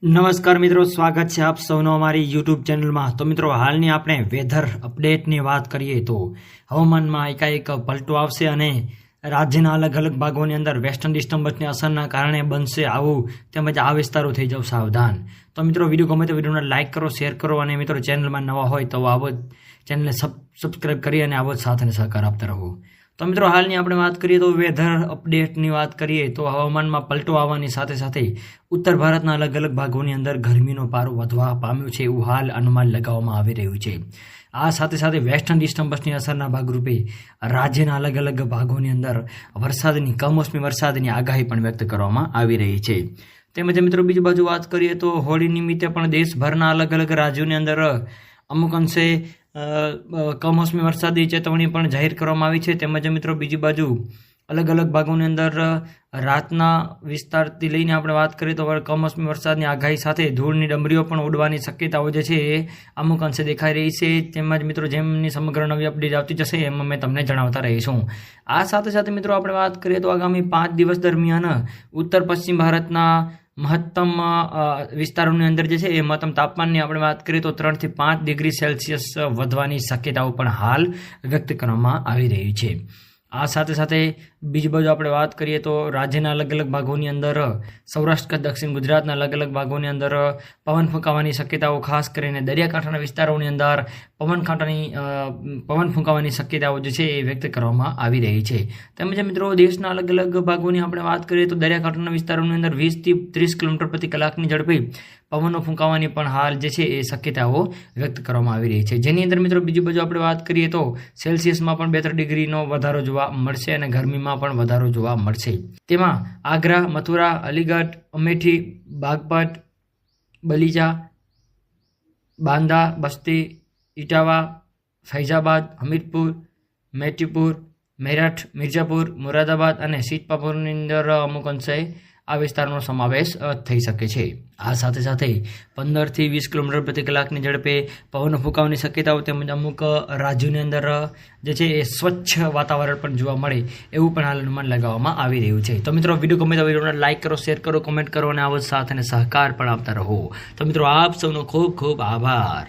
નમસ્કાર મિત્રો, સ્વાગત છે આપ સૌનો અમારી યુટ્યુબ ચેનલમાં। તો મિત્રો, હાલની આપણે વેધર અપડેટની વાત કરીએ તો હવામાનમાં એકાએક પલટો આવશે અને રાજ્યના અલગ અલગ ભાગોની અંદર વેસ્ટર્ન ડિસ્ટર્બન્સની અસરના કારણે બનશે આવું, તેમજ આ વિસ્તારો થઈ જાવ સાવધાન। તો મિત્રો, વિડીયો ગમે તો વિડીયોને લાઇક કરો, શેર કરો અને મિત્રો ચેનલમાં નવા હોય તો આવો ચેનલને સબસ્ક્રાઈબ કરી અને આવો જ સાથ અને સહકાર આપતા રહો। તો મિત્રો, હાલની આપણે વાત કરીએ તો વેધર અપડેટની વાત કરીએ તો હવામાનમાં પલટો આવવાની સાથે સાથે ઉત્તર ભારતના અલગ અલગ ભાગોની અંદર ગરમીનો પારો વધવા પામ્યો છે એવું હાલ અનુમાન લગાવવામાં આવી રહ્યું છે। આ સાથે સાથે વેસ્ટર્ન ડિસ્ટર્બન્સની અસરના ભાગરૂપે રાજ્યના અલગ અલગ ભાગોની અંદર કમોસમી વરસાદની આગાહી પણ વ્યક્ત કરવામાં આવી રહી છે। તેમજ મિત્રો, બીજી બાજુ વાત કરીએ તો હોળી નિમિત્તે પણ દેશભરના અલગ અલગ રાજ્યોની અંદર અમુક અંશે કમોસમી વરસાદની ચેતવણી પણ જાહેર કરવામાં આવી છે। તેમજ મિત્રો, બીજી બાજુ અલગ અલગ ભાગોની અંદર રાતના વિસ્તારથી લઈને આપણે વાત કરીએ તો કમોસમી વરસાદની આગાહી સાથે ધૂળની ડમરીઓ પણ ઉડવાની શક્યતાઓ જે છે એ અમુક અંશે દેખાઈ રહી છે। તેમજ મિત્રો, જેમની સમગ્ર નવી અપડેટ આવતી જશે એમાં મેં તમને જણાવતા રહીશું। આ સાથે સાથે મિત્રો, આપણે વાત કરીએ તો આગામી 5 દિવસ દરમિયાન ઉત્તર પશ્ચિમ ભારતના મહત્તમ વિસ્તારોની અંદર જે છે એ મહત્તમ તાપમાનની આપણે વાત કરીએ તો 3 થી 5 ડિગ્રી સેલ્સિયસ વધવાની શક્યતાઓ પણ હાલ વ્યક્ત કરવામાં આવી રહી છે। આ સાથે સાથે બીજી બાજુ આપણે વાત કરીએ તો રાજ્યના અલગ અલગ ભાગોની અંદર સૌરાષ્ટ્ર દક્ષિણ ગુજરાતના અલગ અલગ ભાગોની અંદર પવન ફૂંકાવાની શક્યતાઓ, ખાસ કરીને દરિયાકાંઠાના વિસ્તારોની અંદર પવન ફૂંકાવાની શક્યતાઓ જે છે એ વ્યક્ત કરવામાં આવી રહી છે। તેમજ મિત્રો, દેશના અલગ અલગ ભાગોની આપણે વાત કરીએ તો દરિયાકાંઠાના વિસ્તારોની અંદર 20 થી 30 કિલોમીટર પ્રતિ કલાકની ઝડપે પવનો ફૂંકાવાની પણ હાલ જે છે એ શક્યતાઓ વ્યક્ત કરવામાં આવી રહી છે। જેની અંદર મિત્રો, બીજી બાજુ આપણે વાત કરીએ તો સેલ્સિયસમાં પણ 2-3 ડિગ્રીનો વધારો જોવા મળશે અને ગરમીમાં પણ વધારો જોવા મળશે। તેમાં આગ્રા, મથુરા, અલીગઢ, અમેઠી, બાગપત, બલીજા, બાંદા, બસ્તી, ઇટાવા, ફૈઝાબાદ, હમીરપુર, મેટીપુર, મેરઠ, મિર્ઝાપુર, મુરાદાબાદ અને સીતપાપુરની અંદર અમુક અંશે આ વિસ્તારનો સમાવેશ થઈ શકે છે। આ સાથે સાથે 15 થી 20 કિલોમીટર પ્રતિ કલાકની ઝડપે પવનો ફૂંકાવાની શક્યતાઓ, તેમજ અમુક રાજ્યોની અંદર જે છે એ સ્વચ્છ વાતાવરણ પણ જોવા મળે એવું પણ હાલ અનુમાન લગાવવામાં આવી રહ્યું છે। તો મિત્રો, વિડીયો ગમે તો વિડીયોને લાઇક કરો, શેર કરો, કોમેન્ટ કરો અને આવો જ સાથ અને સહકાર પણ આપતા રહો। તો મિત્રો, આપ સૌનો ખૂબ ખૂબ આભાર।